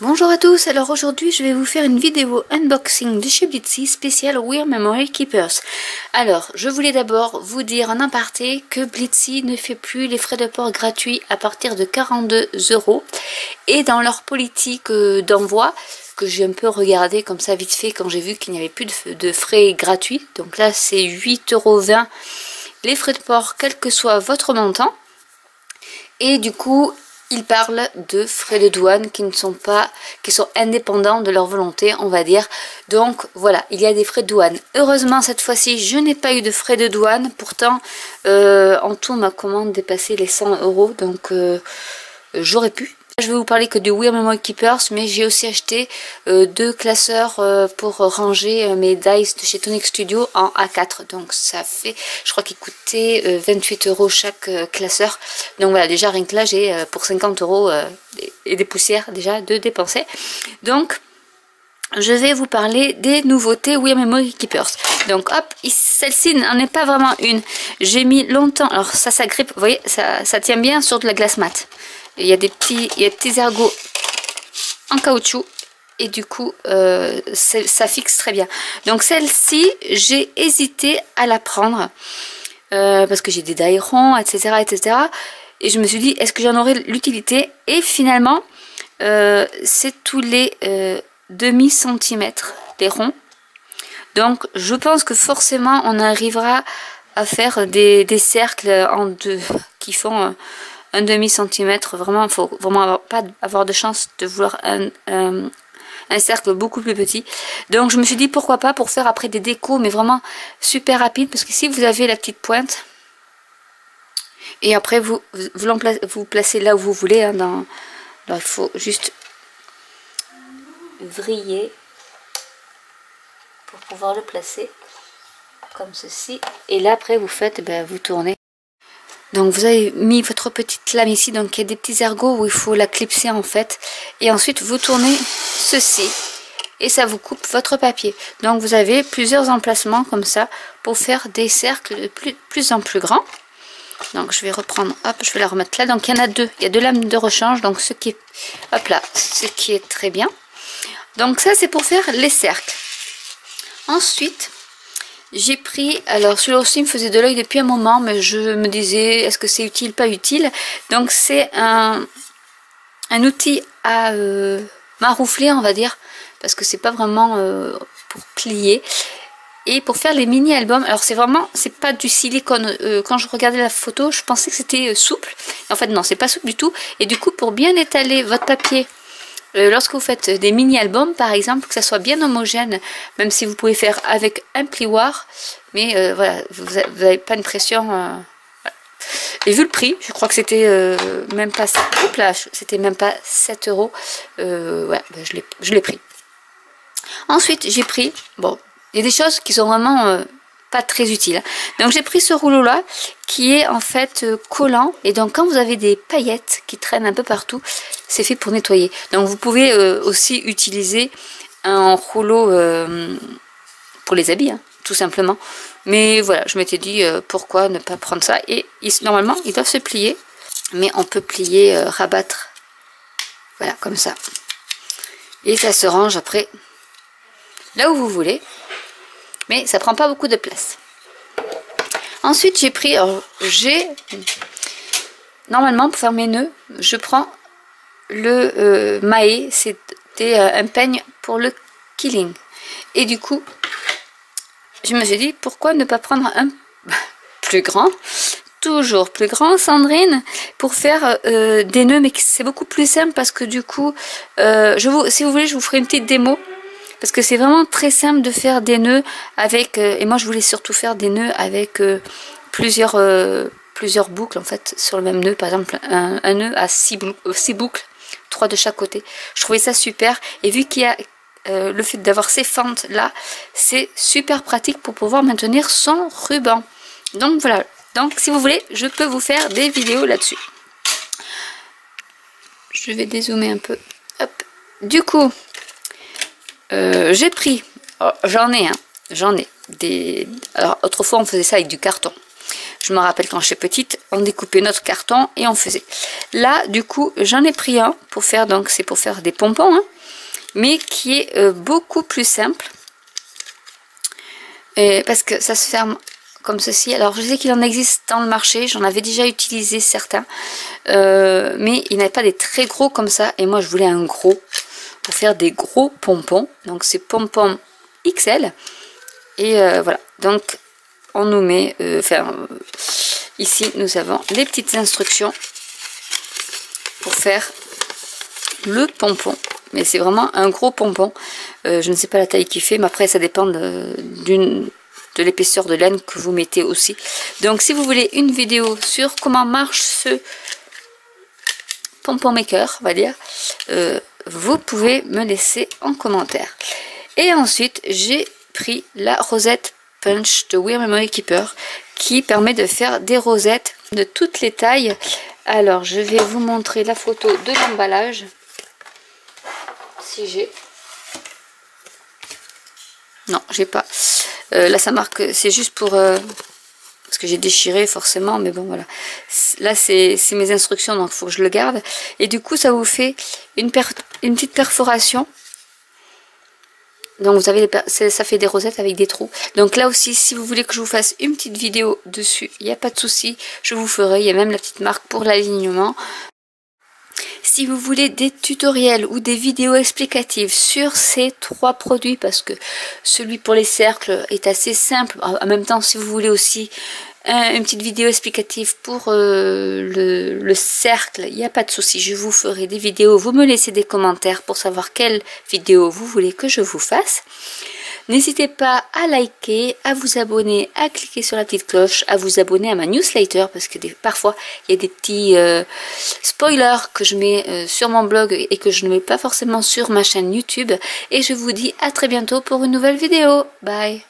Bonjour à tous, alors aujourd'hui je vais vous faire une vidéo unboxing de chez Blitsy spéciale Wear Memory Keepers. Alors, je voulais d'abord vous dire en aparté que Blitsy ne fait plus les frais de port gratuits à partir de 42 € et dans leur politique d'envoi, que j'ai un peu regardé comme ça vite fait quand j'ai vu qu'il n'y avait plus de frais gratuits, donc là c'est 8,20 € les frais de port quel que soit votre montant, et du coup ils parlent de frais de douane qui sont indépendants de leur volonté, on va dire. Donc voilà, il y a des frais de douane. Heureusement cette fois-ci je n'ai pas eu de frais de douane. Pourtant en tout ma commande dépassait les 100 €, donc j'aurais pu. Je vais vous parler que du Wear Memory Keepers, mais j'ai aussi acheté deux classeurs pour ranger mes dice de chez Tonic Studio en A4. Donc ça fait, je crois qu'ils coûtaient 28 € chaque classeur. Donc voilà, déjà rien que là j'ai pour 50 € et des poussières déjà de dépenser. Donc je vais vous parler des nouveautés Wear Memory Keepers. Donc hop, celle-ci n'en est pas vraiment une. J'ai mis longtemps, alors ça s'agrippe, vous voyez, ça tient bien sur de la glace mat. Il y a des petits ergots en caoutchouc et du coup ça fixe très bien. Donc celle-ci j'ai hésité à la prendre parce que j'ai des die ronds, etc., etc. Et je me suis dit est-ce que j'en aurais l'utilité, et finalement c'est tous les demi centimètres les ronds. Donc je pense que forcément on arrivera à faire des cercles en deux qui font un demi centimètre. Vraiment, il faut vraiment pas avoir de chance de vouloir un cercle beaucoup plus petit. Donc je me suis dit pourquoi pas pour faire après des décos, mais vraiment super rapide, parce que si vous avez la petite pointe et après vous placez là où vous voulez, hein, alors il faut juste vriller pour pouvoir le placer comme ceci, et là après vous faites, vous tournez. Donc vous avez mis votre petite lame ici, donc il y a des petits ergots où il faut la clipser en fait, et ensuite vous tournez ceci et ça vous coupe votre papier. Donc vous avez plusieurs emplacements comme ça pour faire des cercles de plus en plus grands. Donc je vais reprendre, hop, je vais la remettre là. Donc il y en a deux, il y a deux lames de rechange, donc ce qui est, hop là, ce qui est très bien. Donc ça c'est pour faire les cercles. Ensuite j'ai pris, alors celui-là aussi me faisait de l'œil depuis un moment, mais je me disais est-ce que c'est utile, pas utile. Donc c'est un outil à maroufler, on va dire, parce que c'est pas vraiment pour plier. Et pour faire les mini albums, alors c'est pas du silicone. Quand je regardais la photo je pensais que c'était souple, en fait non, c'est pas souple du tout. Et du coup pour bien étaler votre papier lorsque vous faites des mini-albums par exemple, que ça soit bien homogène, même si vous pouvez faire avec un plioir, mais voilà, vous n'avez pas une pression. Voilà. Et vu le prix, je crois que c'était même pas, c'était même pas 7 €. Ouais, je l'ai pris. Ensuite j'ai pris, bon, il y a des choses qui sont vraiment pas très utiles. Donc j'ai pris ce rouleau là qui est en fait collant, et donc quand vous avez des paillettes qui traînent un peu partout, c'est fait pour nettoyer. Donc vous pouvez aussi utiliser un rouleau pour les habits, hein, tout simplement. Mais voilà, je m'étais dit pourquoi ne pas prendre ça. Et normalement ils doivent se plier, mais on peut plier, rabattre, voilà, comme ça, et ça se range après là où vous voulez, mais ça prend pas beaucoup de place. Ensuite j'ai pris, normalement pour faire mes nœuds je prends le Mae, c'était un peigne pour le killing, et du coup je me suis dit pourquoi ne pas prendre un plus grand, toujours plus grand, Sandrine, pour faire des nœuds, mais c'est beaucoup plus simple, parce que du coup si vous voulez je vous ferai une petite démo, parce que c'est vraiment très simple de faire des nœuds avec, et moi je voulais surtout faire des nœuds avec plusieurs boucles en fait sur le même nœud. Par exemple un nœud à 6 boucles, 3 de chaque côté. Je trouvais ça super, et vu qu'il y a le fait d'avoir ces fentes là, c'est super pratique pour pouvoir maintenir son ruban. Donc voilà, donc si vous voulez je peux vous faire des vidéos là-dessus. Je vais dézoomer un peu, hop. Du coup j'ai pris, j'en ai des, alors autrefois on faisait ça avec du carton. Je me rappelle quand j'étais petite, on découpait notre carton et on faisait. Là, du coup, j'en ai pris un pour faire, donc c'est pour faire des pompons, hein, mais qui est beaucoup plus simple. Et parce que ça se ferme comme ceci. Alors je sais qu'il en existe dans le marché, j'en avais déjà utilisé certains, mais il n'y avait pas des très gros comme ça, et moi je voulais un gros pour faire des gros pompons. Donc c'est pompons XL, et voilà, donc on nous met, ici nous avons les petites instructions pour faire le pompon, mais c'est vraiment un gros pompon. Je ne sais pas la taille qu'il fait, mais après ça dépend de l'épaisseur de laine que vous mettez aussi. Donc si vous voulez une vidéo sur comment marche ce pompon maker, on va dire, vous pouvez me laisser en commentaire. Et ensuite j'ai pris la rosette punch de Wear Memory Keeper, qui permet de faire des rosettes de toutes les tailles. Alors je vais vous montrer la photo de l'emballage, si j'ai. Non, j'ai pas. Là ça marque, c'est juste pour parce que j'ai déchiré forcément, mais bon voilà. Là c'est mes instructions, donc il faut que je le garde. Et du coup ça vous fait une petite perforation. Donc vous avez ça fait des rosettes avec des trous. Donc là aussi, si vous voulez que je vous fasse une petite vidéo dessus, il n'y a pas de souci, je vous ferai. Il y a même la petite marque pour l'alignement. Si vous voulez des tutoriels ou des vidéos explicatives sur ces 3 produits, parce que celui pour les cercles est assez simple, en même temps si vous voulez aussi une petite vidéo explicative pour le cercle, il n'y a pas de souci, je vous ferai des vidéos. Vous me laissez des commentaires pour savoir quelle vidéo vous voulez que je vous fasse. N'hésitez pas à liker, à vous abonner, à cliquer sur la petite cloche, à vous abonner à ma newsletter, parce que parfois il y a des petits spoilers que je mets sur mon blog et que je ne mets pas forcément sur ma chaîne YouTube. Et je vous dis à très bientôt pour une nouvelle vidéo. Bye!